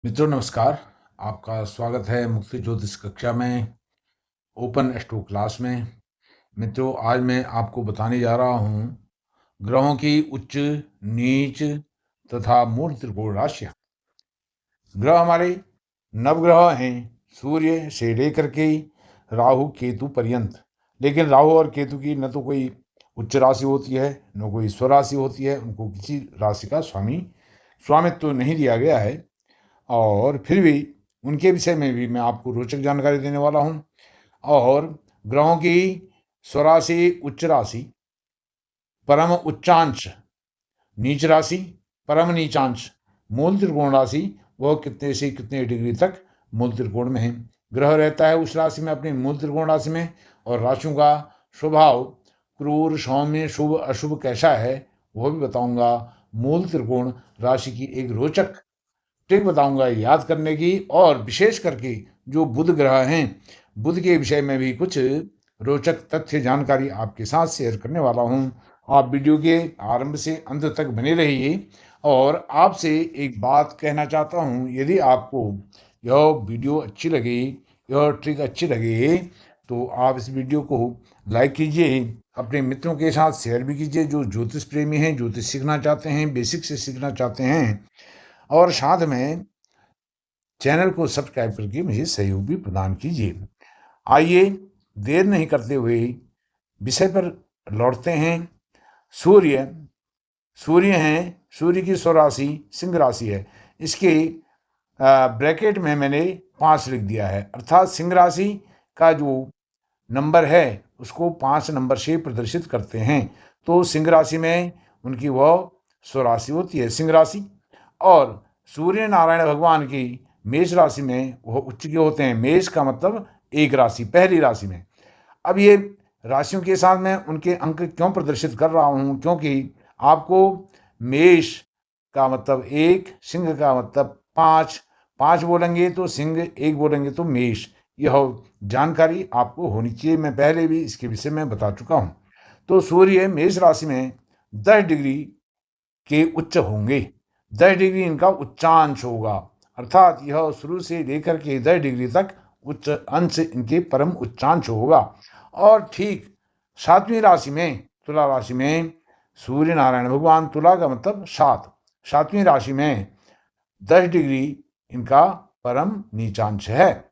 मित्रों नमस्कार। आपका स्वागत है मुक्ति ज्योतिष कक्षा में, ओपन एस्ट्रो क्लास में। मित्रों आज मैं आपको बताने जा रहा हूँ ग्रहों की उच्च, नीच तथा मूल त्रिकोण राशियाँ। ग्रह हमारे नवग्रह हैं, सूर्य से लेकर के राहु केतु पर्यंत। लेकिन राहु और केतु की न तो कोई उच्च राशि होती है, न कोई स्वराशि होती है। उनको किसी राशि का स्वामित्व तो नहीं दिया गया है। और फिर भी उनके विषय में भी मैं आपको रोचक जानकारी देने वाला हूँ। और ग्रहों की स्वराशि, उच्च राशि, परम उच्चांश, नीच राशि, परम नीचांश, मूल त्रिकोण राशि, वह कितने से कितने डिग्री तक मूल त्रिकोण में है। ग्रह रहता है उस राशि में, अपनी मूल त्रिकोण राशि में। और राशियों का स्वभाव क्रूर, सौम्य, शुभ अशुभ कैसा है वह भी बताऊंगा। मूल त्रिकोण राशि की एक रोचक ट्रिक बताऊंगा याद करने की। और विशेष करके जो बुध ग्रह हैं, बुध के विषय में भी कुछ रोचक तथ्य जानकारी आपके साथ शेयर करने वाला हूं। आप वीडियो के आरंभ से अंत तक बने रहिए। और आपसे एक बात कहना चाहता हूं, यदि आपको यह वीडियो अच्छी लगे, यह ट्रिक अच्छी लगे, तो आप इस वीडियो को लाइक कीजिए, अपने मित्रों के साथ शेयर भी कीजिए जो ज्योतिष प्रेमी हैं, ज्योतिष सीखना चाहते हैं, बेसिक से सीखना चाहते हैं। और साथ में चैनल को सब्सक्राइब करके मुझे सहयोग भी प्रदान कीजिए। आइए देर नहीं करते हुए विषय पर लौटते हैं। सूर्य सूर्य हैं, सूर्य की स्वराशि सिंह राशि है। इसके ब्रैकेट में मैंने 5 लिख दिया है, अर्थात सिंह राशि का जो नंबर है उसको 5 नंबर से प्रदर्शित करते हैं। तो सिंह राशि में उनकी वह स्वराशि होती है, सिंह राशि। और सूर्य नारायण भगवान की मेष राशि में वह उच्च के होते हैं। मेष का मतलब एक राशि, पहली राशि में। अब ये राशियों के साथ मैं उनके अंक क्यों प्रदर्शित कर रहा हूँ, क्योंकि आपको मेष का मतलब 1, सिंह का मतलब 5, 5 बोलेंगे तो सिंह, 1 बोलेंगे तो मेष। यह जानकारी आपको होनी चाहिए। मैं पहले भी इसके विषय में बता चुका हूँ। तो सूर्य मेष राशि में 10 डिग्री के उच्च होंगे। 10 डिग्री इनका उच्चांश होगा, अर्थात यह शुरू से लेकर के 10 डिग्री तक उच्च अंश इनके परम उच्चांश होगा। और ठीक 7वीं राशि में, तुला राशि में सूर्य नारायण भगवान, तुला का मतलब 7, 7वीं राशि में 10 डिग्री इनका परम नीचांश है।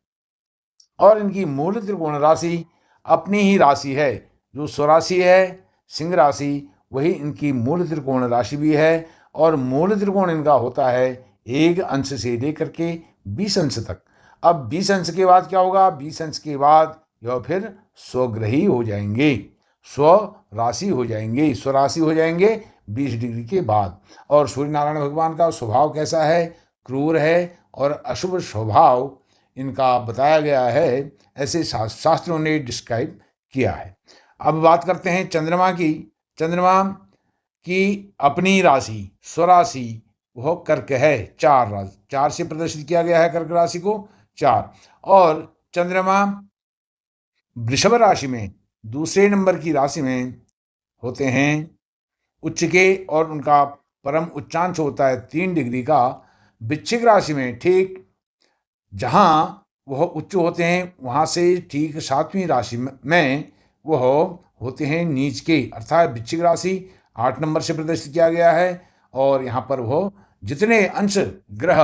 और इनकी मूल त्रिकोण राशि अपनी ही राशि है, जो स्वराशि है सिंह राशि, वही इनकी मूल त्रिकोण राशि भी है। और मूल त्रिकोण इनका होता है 1 अंश से लेकर के 20 अंश तक। अब 20 अंश के बाद क्या होगा? 20 अंश के बाद यह फिर स्वग्रही हो जाएंगे, स्व राशि हो जाएंगे, स्वराशि हो जाएंगे 20 डिग्री के बाद। और सूर्य नारायण भगवान का स्वभाव कैसा है? क्रूर है और अशुभ स्वभाव इनका बताया गया है, ऐसे शास्त्रों ने डिस्क्राइब किया है। अब बात करते हैं चंद्रमा की। चंद्रमा की अपनी राशि, स्वराशि, वह कर्क है। 4 से प्रदर्शित किया गया है कर्क राशि को, 4। और चंद्रमा वृषभ राशि में दूसरे नंबर की राशि में होते हैं उच्च के, और उनका परम उच्चांश होता है 3 डिग्री का। वृश्चिक राशि में ठीक जहां वह उच्च होते हैं, वहां से ठीक 7वीं राशि में वह होते हैं नीच के, अर्थात वृश्चिक राशि 8 नंबर से प्रदर्शित किया गया है। और यहाँ पर वह जितने अंश ग्रह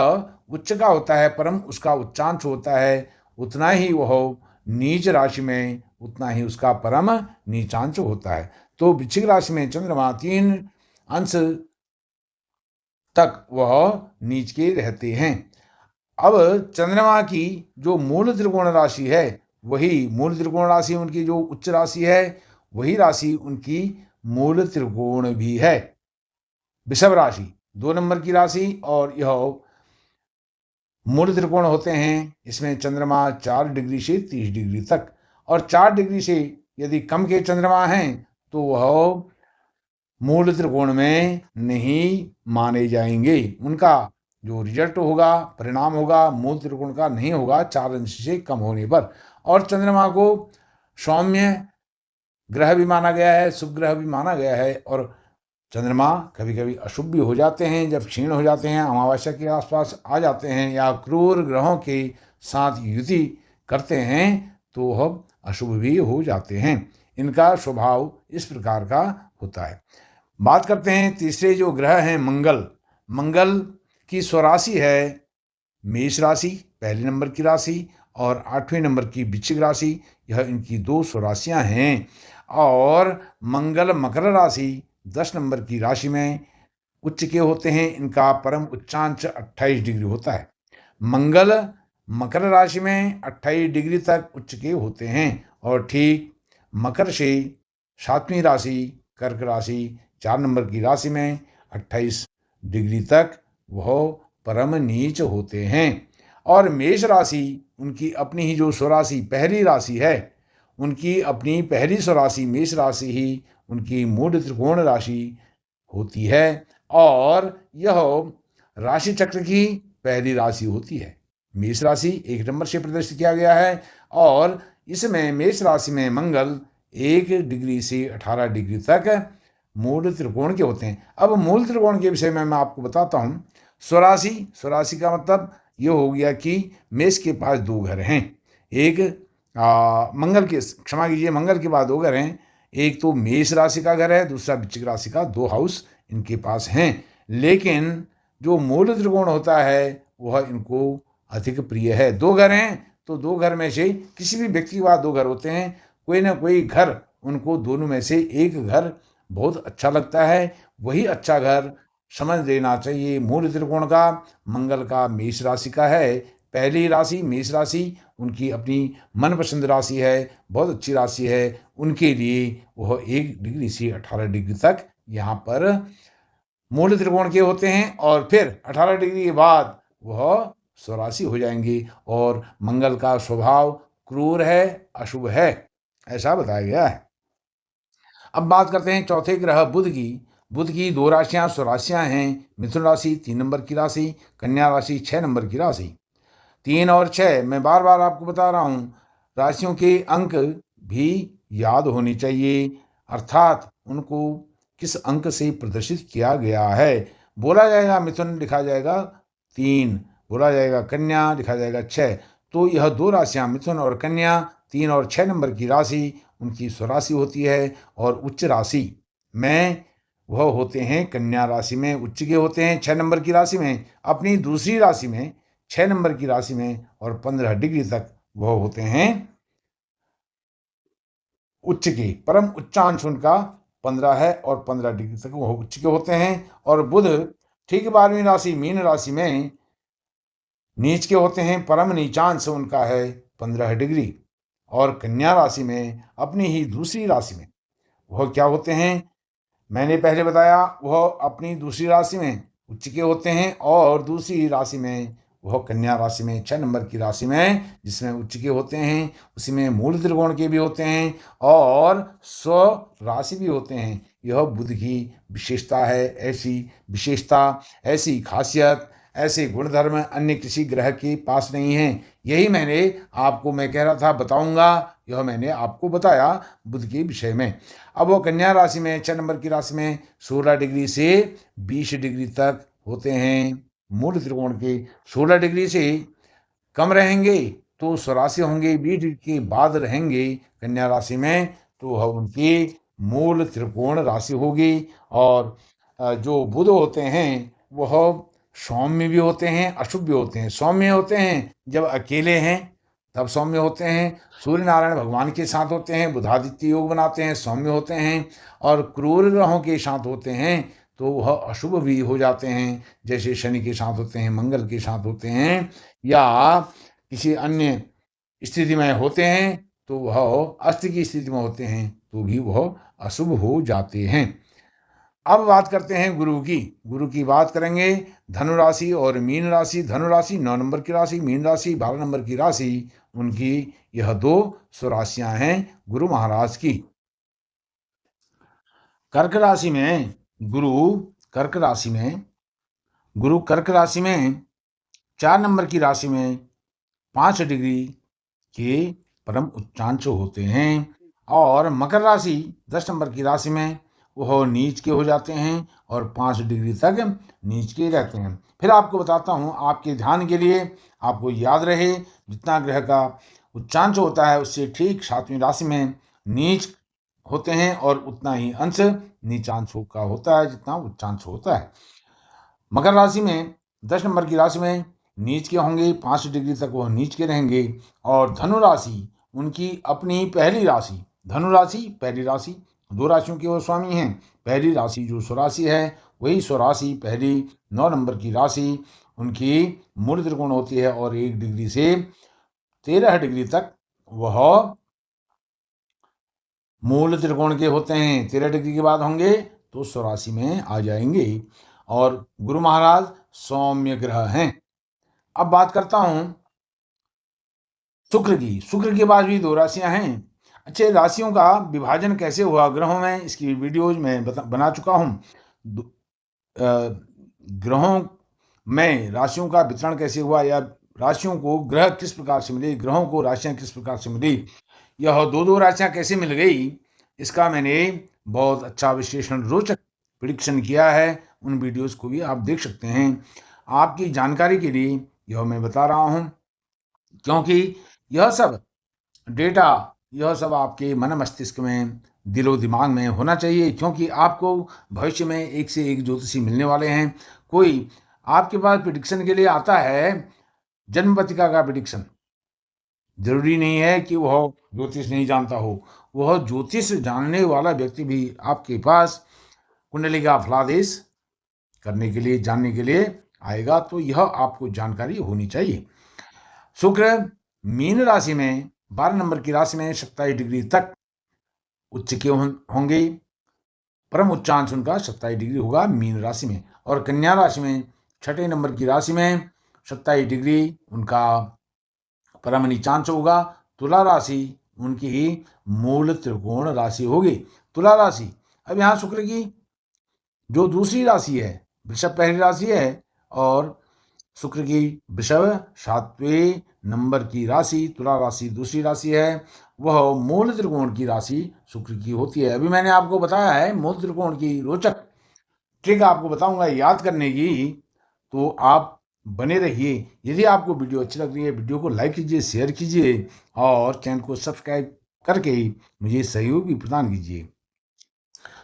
उच्च का होता है, परम उसका उच्चांश होता है, उतना ही वह नीच राशि में, उतना ही उसका परम नीचांश होता है। तो वृश्चिक राशि में चंद्रमा 3 अंश तक वह नीच के रहते हैं। अब चंद्रमा की जो मूल त्रिकोण राशि है, वही मूल त्रिकोण राशि उनकी जो उच्च राशि है, वही राशि उनकी मूल त्रिकोण भी है। वृषभ राशि 2 नंबर की राशि, और यह मूल त्रिकोण होते हैं। इसमें चंद्रमा 4 डिग्री से 30 डिग्री तक। और 4 डिग्री से यदि कम के चंद्रमा हैं तो वह मूल त्रिकोण में नहीं माने जाएंगे। उनका जो रिजल्ट होगा, परिणाम होगा, मूल त्रिकोण का नहीं होगा 4 अंश से कम होने पर। और चंद्रमा को सौम्य ग्रह भी माना गया है, शुभ ग्रह भी माना गया है। और चंद्रमा कभी कभी अशुभ भी हो जाते हैं जब क्षीण हो जाते हैं, अमावस्या के आसपास आ जाते हैं या क्रूर ग्रहों के साथ युति करते हैं तो वह अशुभ भी हो जाते हैं। इनका स्वभाव इस प्रकार का होता है। बात करते हैं तीसरे जो ग्रह हैं मंगल। मंगल की स्वराशि है मेष राशि, पहले नंबर की राशि, और 8वें नंबर की वृश्चिक राशि। यह इनकी दो स्वराशियां हैं। और मंगल मकर राशि 10 नंबर की राशि में उच्च के होते हैं। इनका परम उच्चांश 28 डिग्री होता है। मंगल मकर राशि में 28 डिग्री तक उच्च के होते हैं और ठीक मकर से 7वीं राशि कर्क राशि 4 नंबर की राशि में 28 डिग्री तक वह परम नीच होते हैं। और मेष राशि उनकी अपनी ही जो स्वराशि पहली राशि है, उनकी अपनी पहली स्वराशि मेष राशि ही उनकी मूढ़ त्रिकोण राशि होती है और यह राशि चक्र की पहली राशि होती है। मेष राशि 1 नंबर से प्रदर्शित किया गया है और इसमें मेष राशि में मंगल 1 डिग्री से 18 डिग्री तक मूल त्रिकोण के होते हैं। अब मूल त्रिकोण के विषय में मैं आपको बताता हूँ। स्वराशि, स्वराशि का मतलब ये हो गया कि मेष के पास 2 घर हैं। एक मंगल के, क्षमा कीजिए, मंगल के बाद 2 घर हैं। एक तो मेष राशि का घर है, दूसरा वृश्चिक राशि का। 2 हाउस इनके पास हैं, लेकिन जो मूल त्रिकोण होता है वह इनको अधिक प्रिय है। 2 घर हैं तो 2 घर में से किसी भी व्यक्ति के पास 2 घर होते हैं, कोई ना कोई घर उनको दोनों में से एक घर बहुत अच्छा लगता है। वही अच्छा घर समझ लेना चाहिए। मूल त्रिकोण का मंगल का मेष राशि का है। पहली राशि मेष राशि उनकी अपनी मनपसंद राशि है, बहुत अच्छी राशि है। उनके लिए वह 1 डिग्री से 18 डिग्री तक यहाँ पर मूल त्रिकोण के होते हैं और फिर 18 डिग्री के बाद वह स्वराशि हो जाएंगे। और मंगल का स्वभाव क्रूर है, अशुभ है, ऐसा बताया गया है। अब बात करते हैं चौथे ग्रह बुध की। बुध की 2 राशियां स्वराशियां हैं। मिथुन राशि 3 नंबर की राशि, कन्या राशि 6 नंबर की राशि। 3 और 6 मैं बार बार आपको बता रहा हूँ, राशियों के अंक भी याद होनी चाहिए, अर्थात उनको किस अंक से प्रदर्शित किया गया है। बोला जाएगा मिथुन लिखा जाएगा 3, बोला जाएगा कन्या लिखा जाएगा 6। तो यह 2 राशियां मिथुन और कन्या 3 और 6 नंबर की राशि उनकी स्वराशि होती है। और उच्च राशि में वह होते हैं कन्या राशि में उच्च के होते हैं 6 नंबर की राशि में, अपनी दूसरी राशि में 6 नंबर की राशि में, और 15 डिग्री तक वह होते हैं उच्च के। परम उच्चांश उनका 15 है और 15 डिग्री तक वह उच्च के होते हैं। और बुध ठीक 12वीं राशि मीन राशि में नीच के होते हैं। परम नीचांश उनका है 15 डिग्री। और कन्या राशि में अपनी ही दूसरी राशि में वह क्या होते हैं, मैंने पहले बताया, वह अपनी दूसरी राशि में उच्च के होते हैं और दूसरी राशि में वह कन्या राशि में 6 नंबर की राशि में जिसमें उच्च के होते हैं, उसी में मूल त्रिकोण के भी होते हैं और स्व राशि भी होते हैं। यह बुध की विशेषता है। ऐसी विशेषता, ऐसी खासियत, ऐसे गुणधर्म अन्य किसी ग्रह के पास नहीं है। यही मैंने आपको, मैं कह रहा था बताऊंगा, यह मैंने आपको बताया बुध के विषय में। अब वो कन्या राशि में 6 नंबर की राशि में 16 डिग्री से 20 डिग्री तक होते हैं। मूल त्रिकोण के 16 डिग्री से कम रहेंगे तो स्वराशि होंगे, 20 डिग्री के बाद रहेंगे कन्या राशि में तो वह उनकी मूल त्रिकोण राशि होगी। और जो बुध होते हैं वह सौम्य भी होते हैं, अशुभ भी होते हैं। सौम्य होते हैं जब अकेले हैं तब सौम्य होते हैं, सूर्य नारायण भगवान के साथ होते हैं, बुधादित्य योग बनाते हैं, सौम्य होते हैं। और क्रूर ग्रहों के साथ होते हैं तो वह अशुभ भी हो जाते हैं, जैसे शनि के साथ होते हैं, मंगल के साथ होते हैं, या किसी अन्य स्थिति में होते हैं तो वह अस्त की स्थिति में होते हैं तो भी वह अशुभ हो जाते हैं। अब बात करते हैं गुरु की। गुरु की बात करेंगे धनु राशि और मीन राशि। धनु राशि 9 नंबर की राशि, मीन राशि 12 नंबर की राशि। उनकी यह 2 स्वराशियां हैं गुरु महाराज की। कर्क राशि में गुरु, कर्क राशि में गुरु कर्क राशि में 4 नंबर की राशि में 5 डिग्री के परम उच्चांश होते हैं। और मकर राशि 10 नंबर की राशि में वह नीच के हो जाते हैं और 5 डिग्री तक नीच के रहते हैं। फिर आपको बताता हूँ, आपके ध्यान के लिए, आपको याद रहे, जितना ग्रह का उच्चांश होता है उससे ठीक 7वीं राशि में नीच होते हैं और उतना ही अंश नीचांश का होता है जितना उच्चांश होता है। मकर राशि में 10 नंबर की राशि में नीच के होंगे, 5 डिग्री तक वह नीच के रहेंगे। और धनु राशि उनकी अपनी पहली राशि, धनु राशि पहली राशि, 2 राशियों के वो स्वामी हैं। पहली राशि जो स्वराशि है वही स्वराशि पहली 9 नंबर की राशि उनकी मूल त्रिकोण होती है और 1 डिग्री से 13 डिग्री तक वह मूल त्रिकोण के होते हैं। 13 डिग्री के बाद होंगे तो स्वराशि में आ जाएंगे। और गुरु महाराज सौम्य ग्रह हैं। अब बात करता हूं शुक्र की। शुक्र के बाद भी 2 राशियां हैं। अच्छे, राशियों का विभाजन कैसे हुआ ग्रहों में, इसकी वीडियोज में बना चुका हूं। ग्रहों में राशियों का वितरण कैसे हुआ, या राशियों को ग्रह किस प्रकार से मिले, ग्रहों को राशियां किस प्रकार से मिली, यह 2-2 राशियां कैसे मिल गई, इसका मैंने बहुत अच्छा विश्लेषण, रोचक प्रिडिक्शन किया है। उन वीडियोस को भी आप देख सकते हैं। आपकी जानकारी के लिए यह मैं बता रहा हूं, क्योंकि यह सब डेटा, यह सब आपके मन मस्तिष्क में, दिलो दिमाग में होना चाहिए, क्योंकि आपको भविष्य में एक से एक ज्योतिषी मिलने वाले हैं। कोई आपके पास प्रिडिक्शन के लिए आता है, जन्म पत्रिका का प्रिडिक्शन, जरूरी नहीं है कि वह ज्योतिष नहीं जानता हो। वह ज्योतिष जानने वाला व्यक्ति भी आपके पास कुंडली का फलादेश करने के लिए, जानने के लिए आएगा, तो यह आपको जानकारी होनी चाहिए। शुक्र मीन राशि में 12 नंबर की राशि में 27 डिग्री तक उच्च के होंगे। परम उच्चांश उनका 27 डिग्री होगा मीन राशि में। और कन्या राशि में 6ठे नंबर की राशि में 27 डिग्री उनका परम नीचांश होगा। तुला राशि उनकी ही मूल त्रिकोण राशि होगी। तुला राशि, अब यहाँ शुक्र की जो दूसरी राशि है, वृषभ पहली राशि है और शुक्र की वृषभ 7वें नंबर की राशि, तुला राशि दूसरी राशि है। वह मूल त्रिकोण की राशि शुक्र की होती है। अभी मैंने आपको बताया है मूल त्रिकोण की रोचक ट्रिक आपको बताऊंगा याद करने की, तो आप बने रहिए। यदि आपको वीडियो अच्छी लग रही है, वीडियो को लाइक कीजिए, शेयर कीजिए और चैनल को सब्सक्राइब करके मुझे सहयोग भी प्रदान कीजिए।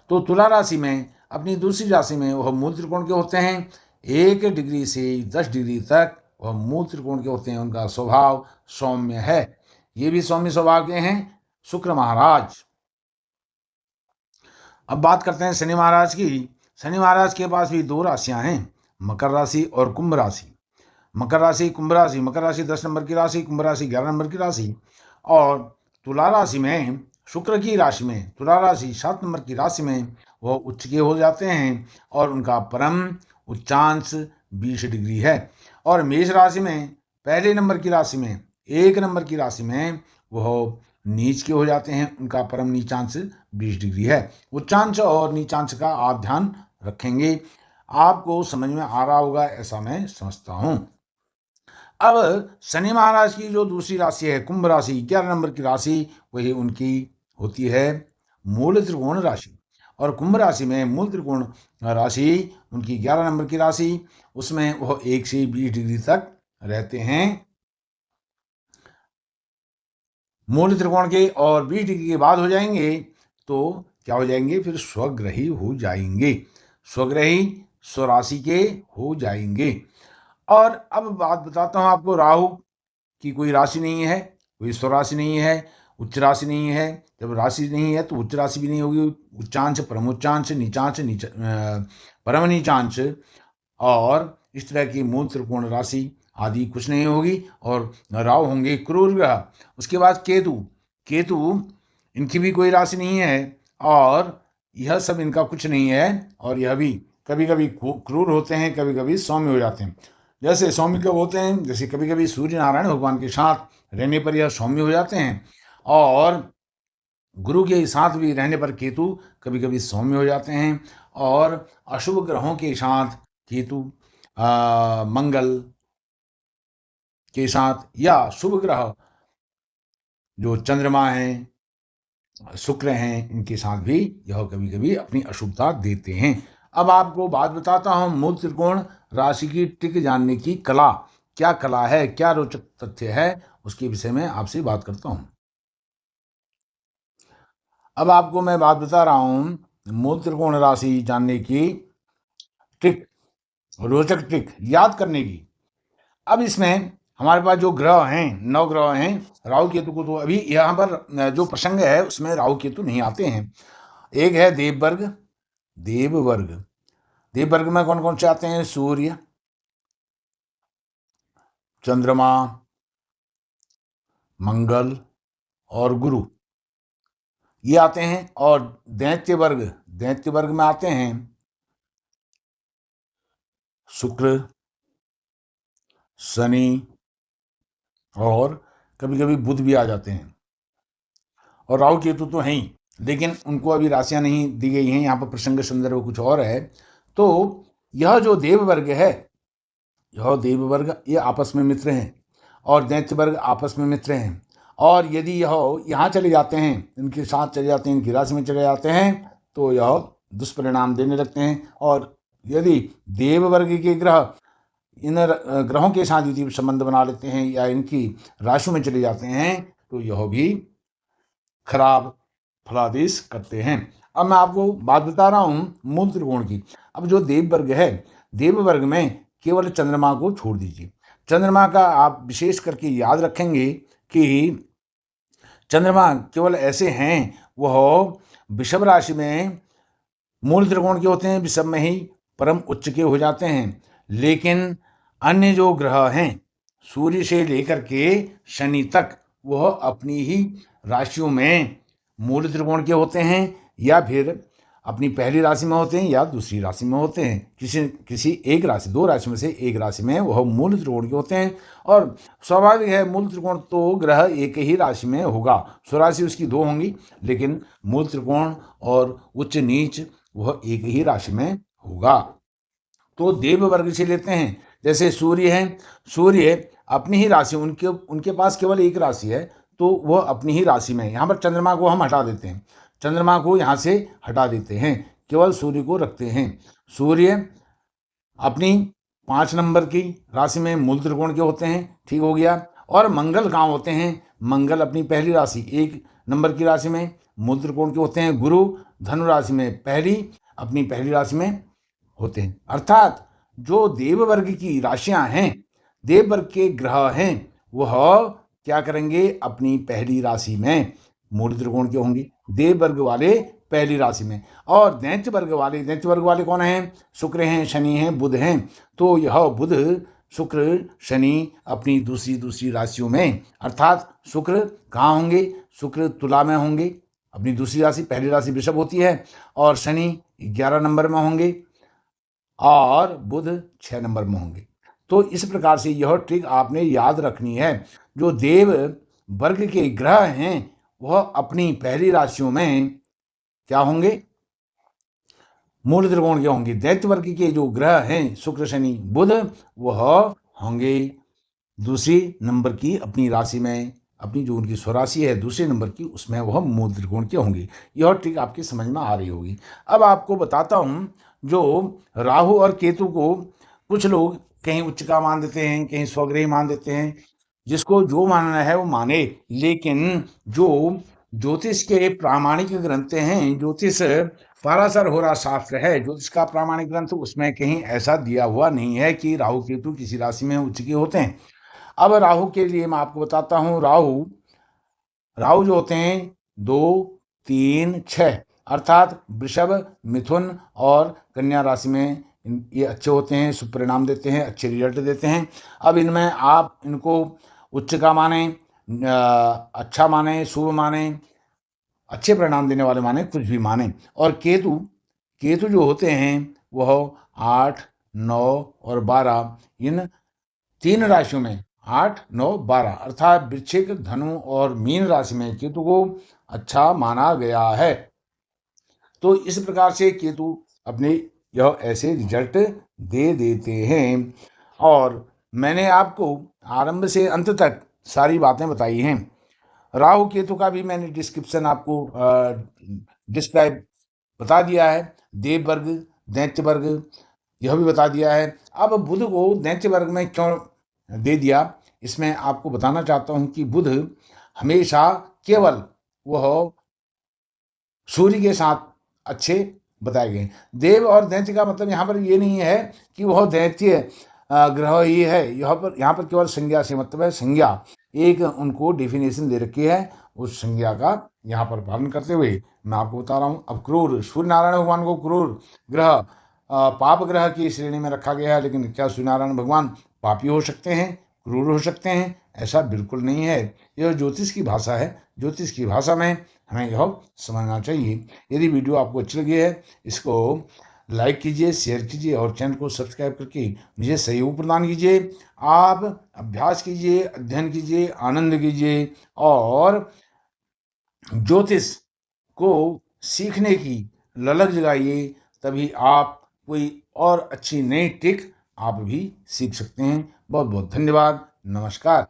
तो तुला राशि में अपनी दूसरी राशि में वह मूल त्रिकोण के होते हैं। 1 डिग्री से 10 डिग्री तक वह मूल त्रिकोण के होते हैं। उनका स्वभाव सौम्य है। ये भी सौम्य स्वभाव के हैं शुक्र महाराज। अब बात करते हैं शनि महाराज की। शनि महाराज के पास भी 2 राशियां हैं, मकर राशि और कुंभ राशि। मकर राशि, कुंभ राशि, मकर राशि 10 नंबर की राशि, कुंभ राशि 11 नंबर की राशि। और तुला राशि में, शुक्र की राशि में, तुला राशि 7 नंबर की राशि में वह उच्च के हो जाते हैं और उनका परम उच्चांश 20 डिग्री है। और मेष राशि में पहले नंबर की राशि में, 1 नंबर की राशि में वह नीच के हो जाते हैं। उनका परम नीचांश 20 डिग्री है। उच्चांश और नीचांश का आप ध्यान रखेंगे। आपको समझ में आ रहा होगा ऐसा मैं समझता हूं। अब शनि महाराज की जो दूसरी राशि है कुंभ राशि, 11 नंबर की राशि, वही उनकी होती है मूल त्रिकोण राशि। और कुंभ राशि में मूल त्रिकोण राशि उनकी 11 नंबर की राशि, उसमें वह 1 से 20 डिग्री तक रहते हैं मूल त्रिकोण के। और 20 डिग्री के बाद हो जाएंगे तो क्या हो जाएंगे, फिर स्वग्रही हो जाएंगे, स्वग्रही स्वराशि के हो जाएंगे। और अब बात बताता हूँ आपको, राहु की कोई राशि नहीं है, कोई स्वराशि नहीं है, उच्च राशि नहीं है। जब राशि नहीं है तो उच्च राशि भी नहीं होगी। उच्चांश, परमोच्चांश, नीचांश, परम नीचांश और इस तरह की मूल त्रिकोण राशि आदि कुछ नहीं होगी। और राहु होंगे क्रूर ग्रह। उसके बाद केतु, केतु इनकी भी कोई राशि नहीं है और यह सब इनका कुछ नहीं है। और यह भी कभी कभी क्रूर होते हैं, कभी कभी सौम्य हो जाते हैं। जैसे सौम्य कब होते हैं, जैसे कभी कभी सूर्य नारायण भगवान के साथ रहने पर यह सौम्य हो जाते हैं और गुरु के साथ भी रहने पर केतु कभी कभी सौम्य हो जाते हैं। और अशुभ ग्रहों के साथ केतु, मंगल के साथ, या शुभ ग्रह जो चंद्रमा है, शुक्र हैं, इनके साथ भी यह कभी-कभी अपनी अशुभता देते हैं। अब आपको बात बताता हूँ मूल त्रिकोण राशि की ट्रिक जानने की कला। क्या कला है, क्या रोचक तथ्य है, उसके विषय में आपसे बात करता हूँ। अब आपको मैं बात बता रहा हूँ मूल त्रिकोण राशि जानने की ट्रिक, रोचक ट्रिक याद करने की। अब इसमें हमारे पास जो ग्रह हैं, 9 ग्रह हैं, राहु केतु को तो अभी यहाँ पर जो प्रसंग है उसमें राहु केतु नहीं आते हैं। एक है देववर्ग, देववर्ग, देववर्ग में कौन कौन से आते हैं? सूर्य, चंद्रमा, मंगल और गुरु, ये आते हैं। और दैत्य वर्ग, दैत्य वर्ग में आते हैं शुक्र, शनि और कभी कभी बुध भी आ जाते हैं। और राहु केतु तो हैं ही, लेकिन उनको अभी राशियां नहीं दी गई हैं, यहाँ पर प्रसंग संदर्भ कुछ और है। तो यह जो देव वर्ग है, यह देव वर्ग ये आपस में मित्र हैं और दैत्य वर्ग आपस में मित्र हैं। और यदि यह यहाँ चले जाते हैं, इनके साथ चले जाते हैं, इनकी राशि में चले जाते हैं, तो यह दुष्परिणाम देने लगते हैं। और यदि देव वर्ग के ग्रह इन ग्रहों के साथ यदि संबंध बना लेते हैं या इनकी राशि में चले जाते हैं, तो यह भी खराब फलादेश करते हैं। अब मैं आपको बात बता रहा हूँ मूल त्रिकोण की। अब जो देव वर्ग है, देव वर्ग में केवल चंद्रमा को छोड़ दीजिए। चंद्रमा का आप विशेष करके याद रखेंगे कि चंद्रमा केवल ऐसे हैं, वह वृषभ राशि में मूल त्रिकोण के होते हैं, वृषभ में ही परम उच्च के हो जाते हैं। लेकिन अन्य जो ग्रह हैं, सूर्य से लेकर के शनि तक, वह अपनी ही राशियों में मूल त्रिकोण के होते हैं, या फिर अपनी पहली राशि में होते हैं या दूसरी राशि में होते हैं। किसी एक राशि, दो राशि में से एक राशि में वह मूल त्रिकोण के होते हैं। और स्वाभाविक है, मूल त्रिकोण तो ग्रह एक ही राशि में होगा, स्वराशि उसकी दो होंगी, लेकिन मूल त्रिकोण और उच्च नीच वह एक ही राशि में होगा। तो देव वर्ग से लेते हैं, जैसे सूर्य है, सूर्य अपनी ही राशि, उनके उनके पास केवल एक राशि है, तो वह अपनी ही राशि में है। यहाँ पर चंद्रमा को हम हटा देते हैं, चंद्रमा को यहाँ से हटा देते हैं, केवल सूर्य को रखते हैं। सूर्य अपनी 5 नंबर की राशि में मूल त्रिकोण के होते हैं, ठीक हो गया। और मंगल कहाँ होते हैं? मंगल अपनी पहली राशि 1 नंबर की राशि में मूल त्रिकोण के होते हैं। गुरु धनु राशि में अपनी पहली राशि में होते हैं। अर्थात जो देव वर्ग की राशियां हैं, देव वर्ग के ग्रह हैं, वह क्या करेंगे? अपनी पहली राशि में मूल त्रिकोण के होंगे, देव वर्ग वाले पहली राशि में। और दैत्य वर्ग वाले कौन हैं? शुक्र हैं, शनि हैं, बुध हैं। तो यह बुध, शुक्र, शनि अपनी दूसरी राशियों में, अर्थात शुक्र कहाँ होंगे? शुक्र तुला में होंगे, अपनी दूसरी राशि, पहली राशि वृषभ होती है, और शनि 11 नंबर में होंगे, और बुध 6 नंबर में होंगे। तो इस प्रकार से यह ट्रिक आपने याद रखनी है। जो देव वर्ग के ग्रह हैं, वह अपनी पहली राशियों में क्या होंगे? मूल त्रिकोण के होंगे। दैत्य वर्ग के जो ग्रह हैं, शुक्र, शनि, बुध, वह होंगे दूसरी नंबर की अपनी राशि में, अपनी जो उनकी स्वराशि है दूसरे नंबर की, उसमें वह मूल त्रिकोण के होंगे। यह ट्रिक आपकी समझ में आ रही होगी। अब आपको बताता हूँ, जो राहु और केतु को कुछ लोग कहीं उच्च का मान देते हैं, कहीं स्वग्रही मान देते हैं, जिसको जो मानना है वो माने। लेकिन जो ज्योतिष के प्रामाणिक ग्रंथ हैं, ज्योतिष पाराशर होरा शास्त्र है, ज्योतिष का प्रामाणिक ग्रंथ, उसमें कहीं ऐसा दिया हुआ नहीं है कि राहु केतु किसी राशि में उच्च के होते हैं। अब राहु के लिए मैं आपको बताता हूँ, राहु जो होते हैं 2, 3, 6, अर्थात वृषभ, मिथुन और कन्या राशि में ये अच्छे होते हैं, शुभ परिणाम देते हैं, अच्छे रिजल्ट देते हैं। अब इनमें आप इनको उच्च का माने, अच्छा माने, शुभ माने, अच्छे परिणाम देने वाले माने, कुछ भी माने। और केतु जो होते हैं वह 8, 9 और 12, इन 3 राशियों में, 8, 9, 12, अर्थात वृश्चिक, धनु और मीन राशि में केतु को अच्छा माना गया है। तो इस प्रकार से केतु अपने यह ऐसे रिजल्ट दे देते हैं। और मैंने आपको आरंभ से अंत तक सारी बातें बताई हैं। राहु केतु का भी मैंने डिस्क्रिप्शन आपको डिस्क्राइब बता दिया है। देव वर्ग, दैत्य वर्ग यह भी बता दिया है। अब बुध को दैत्य वर्ग में क्यों दे दिया, इसमें आपको बताना चाहता हूँ कि बुध हमेशा केवल वह सूर्य के साथ अच्छे बताए गए। देव और दैत्य का मतलब यहाँ पर ये नहीं है कि वह दैत्य ग्रह ही है, यहाँ पर केवल संज्ञा से मतलब है। संज्ञा एक उनको डेफिनेशन दे रखी है, उस संज्ञा का यहाँ पर पालन करते हुए मैं आपको बता रहा हूँ। अब क्रूर, सूर्य नारायण भगवान को क्रूर ग्रह, पाप ग्रह की श्रेणी में रखा गया है। लेकिन क्या सूर्य नारायण भगवान पापी हो सकते हैं, क्रूर हो सकते हैं? ऐसा बिल्कुल नहीं है। यह ज्योतिष की भाषा है, ज्योतिष की भाषा में हमें यह समझना चाहिए। यदि वीडियो आपको अच्छी लगी है, इसको लाइक कीजिए, शेयर कीजिए और चैनल को सब्सक्राइब करके मुझे सहयोग प्रदान कीजिए। आप अभ्यास कीजिए, अध्ययन कीजिए, आनंद कीजिए और ज्योतिष को सीखने की ललक जगाइए। तभी आप कोई और अच्छी नई ट्रिक आप भी सीख सकते हैं। बहुत बहुत धन्यवाद। नमस्कार।